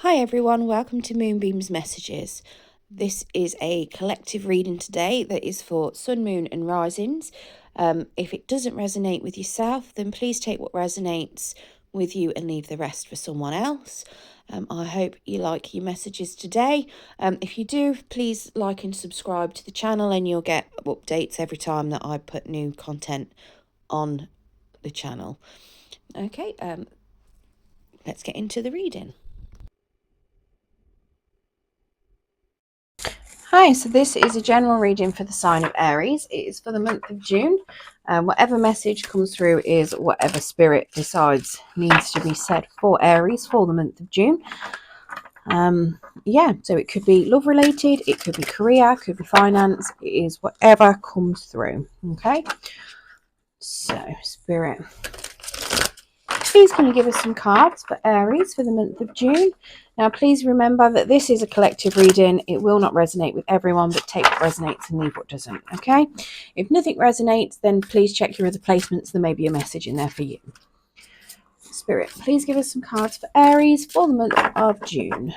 Hi everyone, welcome to Moonbeam's Messages. This is a collective reading today that is for Sun, Moon and Risings. If it doesn't resonate with yourself, then please take what resonates with you and leave the rest for someone else. I hope you like your messages today. If you do, please like and subscribe to the channel and you'll get updates every time that I put new content on the channel. Okay, let's get into the reading. Hi, so this is a general reading for the sign of Aries. It is for the month of June. Whatever message comes through is whatever spirit decides needs to be said for Aries for the month of June. So it could be love related, it could be career, could be finance. It is whatever comes through. Okay, so spirit, please can you give us some cards for Aries for the month of June? Now, please remember that this is a collective reading. It will not resonate with everyone, but take what resonates and leave what doesn't, okay? If nothing resonates, then please check your other placements. There may be a message in there for you. Spirit, please give us some cards for Aries for the month of June.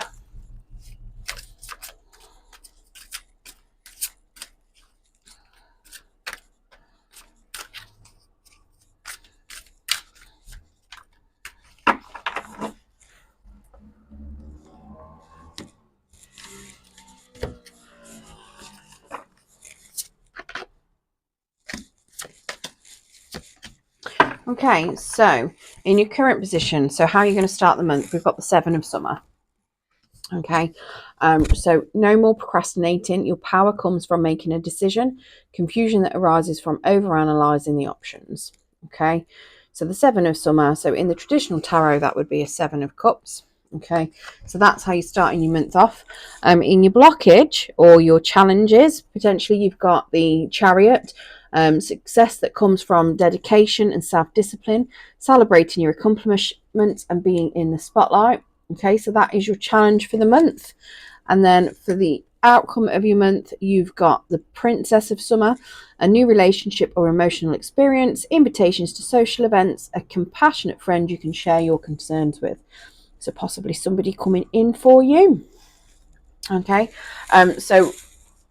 Okay, so in your current position, so how are you going to start the month? We've got the 7 of Summer. Okay, so no more procrastinating. Your power comes from making a decision. Confusion that arises from overanalyzing the options. Okay, so the 7 of Summer. So in the traditional tarot, that would be a 7 of Cups. Okay, so that's how you're starting your month off. In your blockage or your challenges, potentially you've got the Chariot. Success that comes from dedication and self-discipline, celebrating your accomplishments and being in the spotlight. Okay, so that is your challenge for the month. And then for the outcome of your month, you've got the Princess of Summer, a new relationship or emotional experience, invitations to social events, a compassionate friend you can share your concerns with. So possibly somebody coming in for you. Okay, so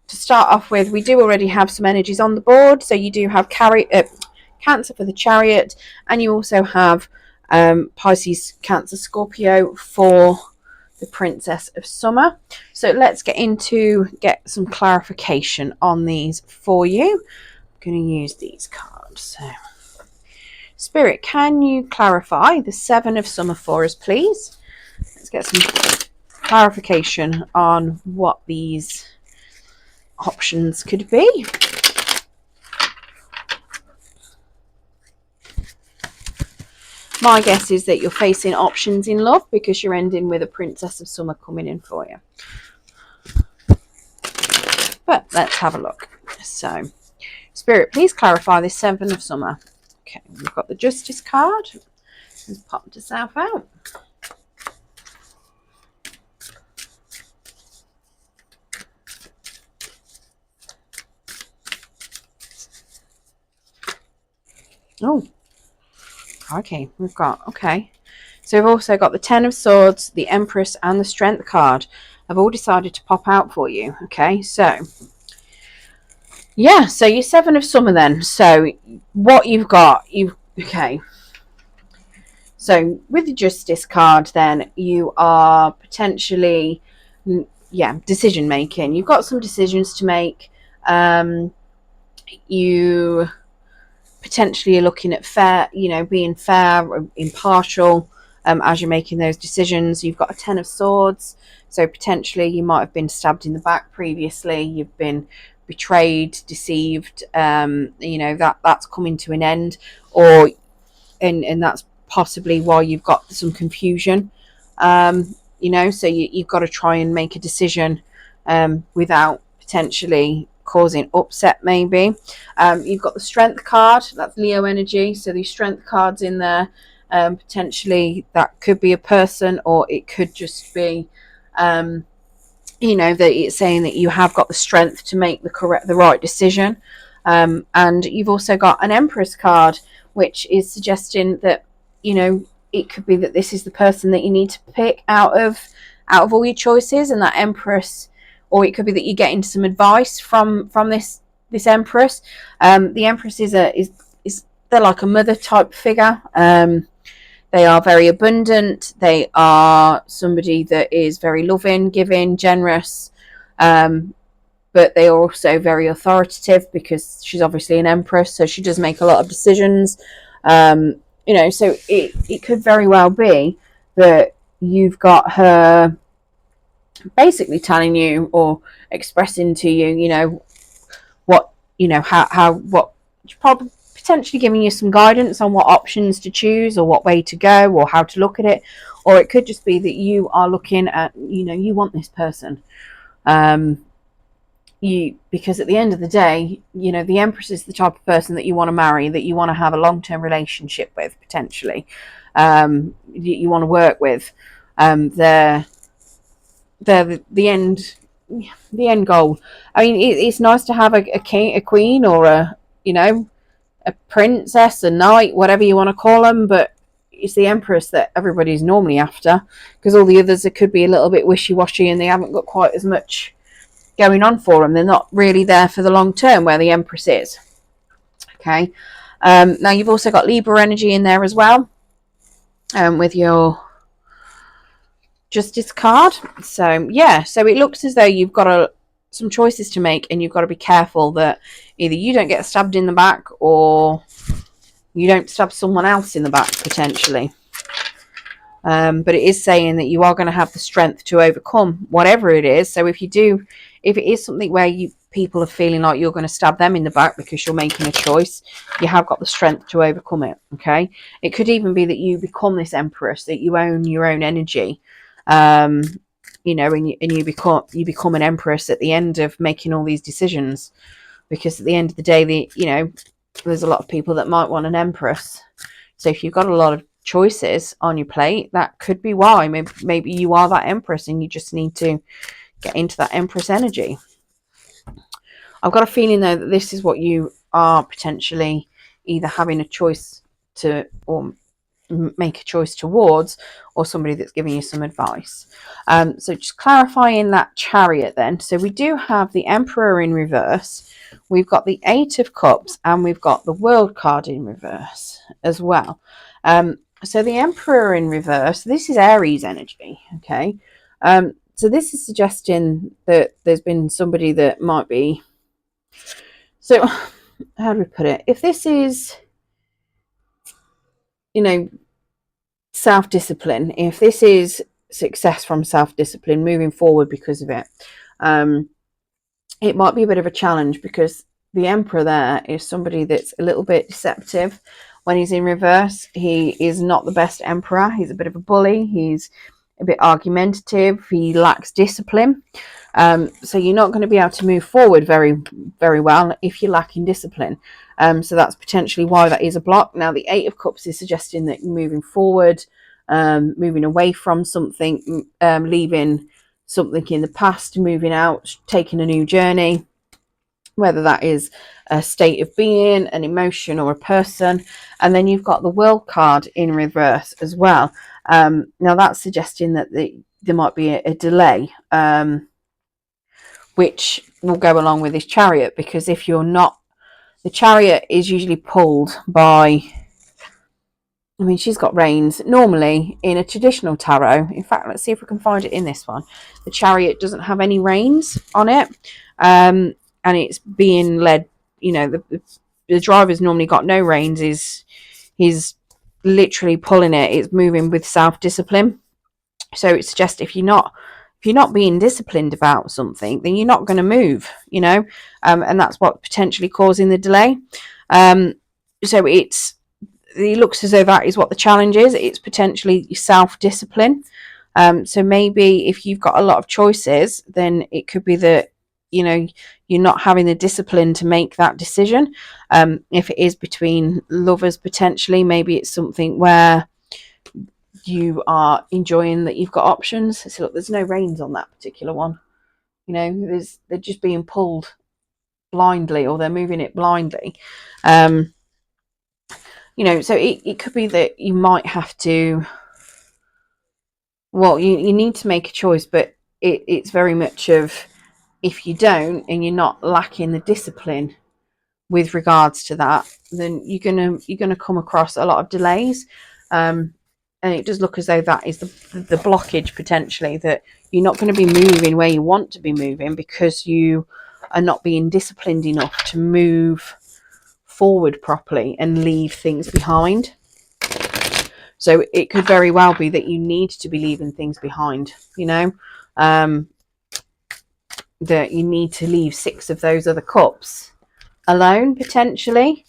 to start off with, we do already have some energies on the board. So you do have Cancer for the Chariot, and you also have Pisces, Cancer, Scorpio for the Princess of Summer. So let's get some clarification on these for you. I'm going to use these cards. So Spirit, can you clarify the 7 of Summer for us, please? Let's get some clarification on what these options could be. My guess is that you're facing options in love because you're ending with a Princess of Summer coming in for you. But let's have a look. So, Spirit, please clarify this 7 of Summer. Okay, we've got the Justice card. Let's pop yourself out. Oh, okay, so we've also got the 10 of Swords, the Empress and the Strength card. I've all decided to pop out for you. Okay, so yeah, so your 7 of Summer then. So what you've got, so with the Justice card then, you are potentially decision making. You've got some decisions to make. You potentially are looking at being fair, impartial as you're making those decisions. You've got a 10 of Swords, so potentially you might have been stabbed in the back previously. You've been betrayed, deceived. That's coming to an end, and that's possibly why you've got some confusion. So you've got to try and make a decision without potentially causing upset. Maybe you've got the Strength card, that's Leo energy, so these Strength cards in there, potentially that could be a person, or it could just be that it's saying that you have got the strength to make the right decision. And you've also got an Empress card, which is suggesting that it could be that this is the person that you need to pick out of out of all your choices, and that Empress, or it could be that you're getting some advice from this Empress. The Empress is they're like a mother type figure. They are very abundant. They are somebody that is very loving, giving, generous. But they are also very authoritative because she's obviously an Empress, so she does make a lot of decisions. So it could very well be that you've got her basically telling you or expressing to you, what, what, probably potentially giving you some guidance on what options to choose or what way to go or how to look at it. Or it could just be that you are looking at, you want this person. Because at the end of the day, the Empress is the type of person that you want to marry, that you want to have a long-term relationship with, potentially. You want to work with. They're the end goal. I mean, it's nice to have a king, a queen, or a princess, a knight, whatever you want to call them, but it's the Empress that everybody's normally after, because all the others, it could be a little bit wishy-washy and they haven't got quite as much going on for them. They're not really there for the long term, where the Empress is. Okay. Now you've also got Libra energy in there as well, with your Justice card. So yeah, so it looks as though you've got some choices to make, and you've got to be careful that either you don't get stabbed in the back or you don't stab someone else in the back, potentially. But it is saying that you are going to have the strength to overcome whatever it is. So if it is something where people are feeling like you're going to stab them in the back because you're making a choice, you have got the strength to overcome it. Okay. It could even be that you become this Empress, that you own your own energy. And you become an Empress at the end of making all these decisions, because at the end of the day, there's a lot of people that might want an Empress. So if you've got a lot of choices on your plate, that could be why. Maybe you are that Empress and you just need to get into that Empress energy. I've got a feeling though that this is what you are potentially either having a choice to, or make a choice towards, or somebody that's giving you some advice. So just clarifying that Chariot then. So we do have the Emperor in reverse, we've got the Eight of Cups, and we've got the World card in reverse as well. So the Emperor in reverse, this is Aries energy. Okay. So this is suggesting that there's been somebody that might be, so how do we put it? If this is, self-discipline, if this is success from self-discipline, moving forward because of it, it might be a bit of a challenge, because the Emperor there is somebody that's a little bit deceptive. When he's in reverse, he is not the best Emperor. He's a bit of a bully. He's a bit argumentative. He lacks discipline. So you're not going to be able to move forward very, very well if you're lacking discipline. So that's potentially why that is a block. Now, the Eight of Cups is suggesting that you're moving forward, moving away from something, leaving something in the past, moving out, taking a new journey, whether that is a state of being, an emotion, or a person. And then you've got the World card in reverse as well. Now that's suggesting that there might be a delay, which will go along with this Chariot, because if you're not, the Chariot is usually pulled by, she's got reins. Normally in a traditional tarot, in fact, let's see if we can find it in this one, the Chariot doesn't have any reins on it, and it's being led, the driver's normally got no reins, he's literally pulling it, it's moving with self-discipline. So it suggests if you're not being disciplined about something, then you're not going to move, and that's what potentially causing the delay. So it looks as though that is what the challenge is. It's potentially self-discipline. So maybe if you've got a lot of choices, then it could be that, you're not having the discipline to make that decision. If it is between lovers, potentially, maybe it's something where you are enjoying that you've got options. So look, there's no reins on that particular one. They're just being pulled blindly, or they're moving it blindly. So it could be that you might have to well, you need to make a choice, but it's very much of, if you don't and you're not lacking the discipline with regards to that, then you're gonna come across a lot of delays, and it does look as though that is the blockage potentially, that you're not going to be moving where you want to be moving because you are not being disciplined enough to move forward properly and leave things behind. So it could very well be that you need to be leaving things behind, that you need to leave 6 of those other cups alone potentially.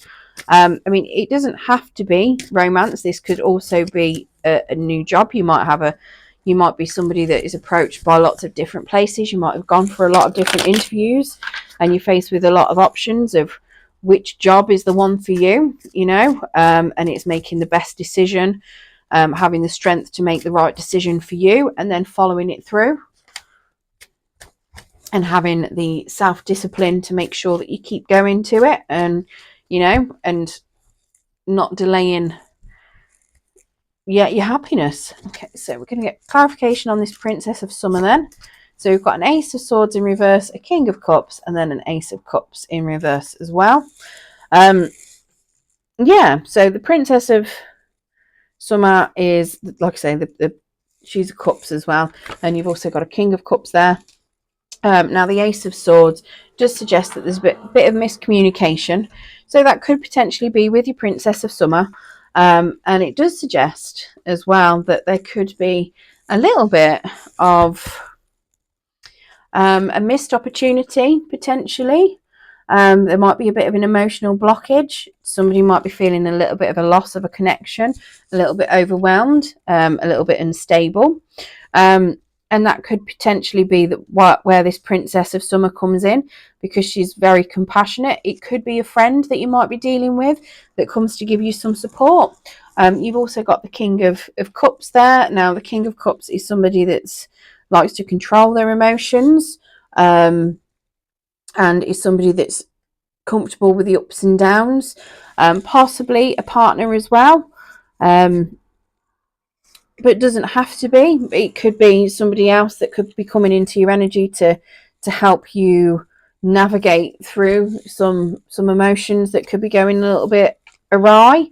I mean, it doesn't have to be romance. This could also be a new job. You might be somebody that is approached by lots of different places. You might have gone for a lot of different interviews and you're faced with a lot of options of which job is the one for you, and it's making the best decision, having the strength to make the right decision for you and then following it through, and having the self-discipline to make sure that you keep going to it, and and not delaying your happiness. Okay, so we're going to get clarification on this Princess of Summer then. So we've got an Ace of Swords in reverse, a King of Cups, and then an Ace of Cups in reverse as well. So the Princess of Summer is, like I say, she's a Cups as well, and you've also got a King of Cups there. Now the Ace of Swords does suggest that there's a bit of miscommunication, so that could potentially be with your Princess of Summer, and it does suggest as well that there could be a little bit of a missed opportunity potentially. There might be a bit of an emotional blockage. Somebody might be feeling a little bit of a loss of a connection, a little bit overwhelmed, a little bit unstable. And that could potentially be where this Princess of Summer comes in, because she's very compassionate. It could be a friend that you might be dealing with that comes to give you some support. You've also got the King of Cups there. Now, the King of Cups is somebody that likes to control their emotions, and is somebody that's comfortable with the ups and downs, possibly a partner as well. But it doesn't have to be. It could be somebody else that could be coming into your energy to help you navigate through some emotions that could be going a little bit awry,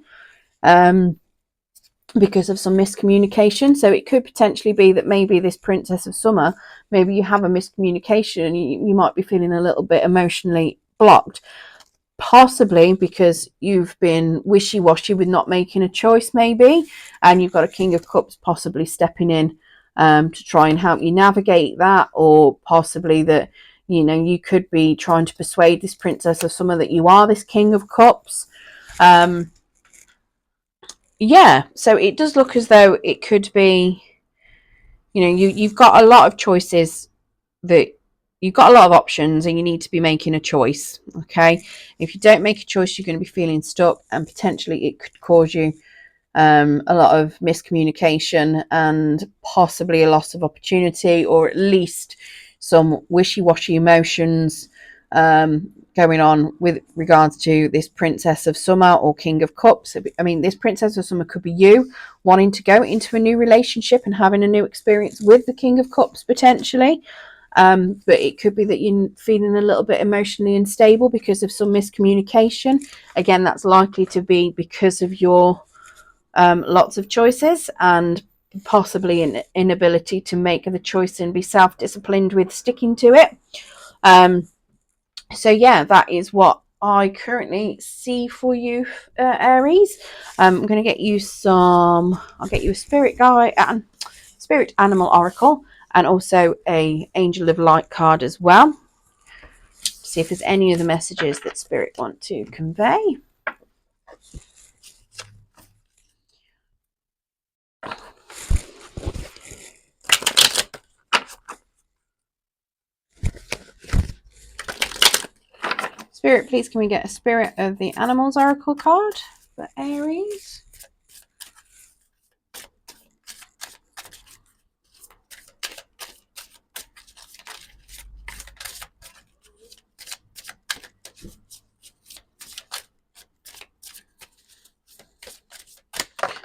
because of some miscommunication. So it could potentially be that maybe this Princess of Summer, maybe you have a miscommunication and you might be feeling a little bit emotionally blocked, possibly because you've been wishy-washy with not making a choice maybe, and you've got a King of Cups possibly stepping in to try and help you navigate that, or possibly that you could be trying to persuade this Princess of Summer that you are this King of Cups. So it does look as though it could be, you've got a lot of choices, that you've got a lot of options and you need to be making a choice. Okay, if you don't make a choice, you're going to be feeling stuck, and potentially it could cause you a lot of miscommunication and possibly a loss of opportunity, or at least some wishy-washy emotions going on with regards to this Princess of Summer or King of Cups. I mean, this Princess of Summer could be you wanting to go into a new relationship and having a new experience with the King of Cups potentially. But it could be that you're feeling a little bit emotionally unstable because of some miscommunication. Again, that's likely to be because of your lots of choices and possibly an inability to make the choice and be self-disciplined with sticking to it. So yeah, that is what I currently see for you, Aries. I'm going to get you I'll get you a spirit animal oracle, and also a Angel of Light card as well. See if there's any of the messages that Spirit want to convey. Spirit, please can we get a Spirit of the Animals Oracle card for Aries?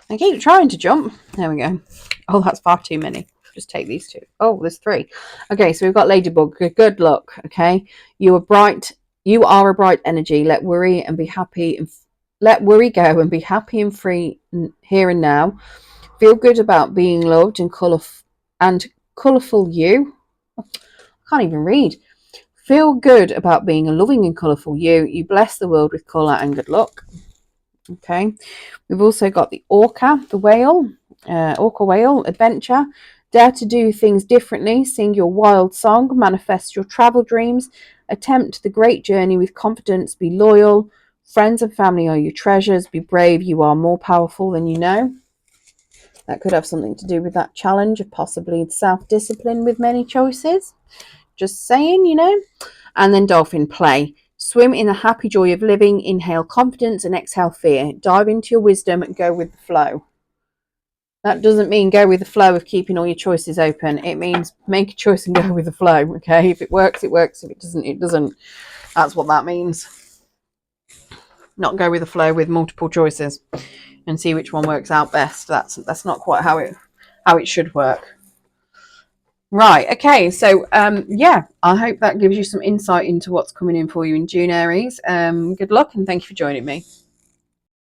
I keep trying to jump. There we go. Oh, that's far too many. just take these two. Oh, there's 3. Okay, so we've got Ladybug. Good luck. Okay, you are bright. You are a bright energy. Let worry and be happy, and let worry go and be happy and free here and now. Feel good about being loved and colourful. You. I can't even read. Feel good about being a loving and colourful you. You bless the world with colour and good luck. Okay, we've also got the orca, the whale, orca whale, adventure. Dare to do things differently. Sing your wild song. Manifest your travel dreams. Attempt the great journey with confidence. Be loyal. Friends and family are your treasures. Be brave. You are more powerful than you know. That could have something to do with that challenge of possibly self-discipline with many choices. Just saying, you know. And then dolphin, play. Swim in the happy joy of living. Inhale confidence and exhale fear. Dive into your wisdom and go with the flow. That doesn't mean go with the flow of keeping all your choices open. It means make a choice and go with the flow. Okay, if it works, it works. If it doesn't, it doesn't. That's what that means. Not go with the flow with multiple choices and see which one works out best. That's not quite how it should work. Right, okay, so yeah, I hope that gives you some insight into what's coming in for you in June, Aries. Good luck and thank you for joining me.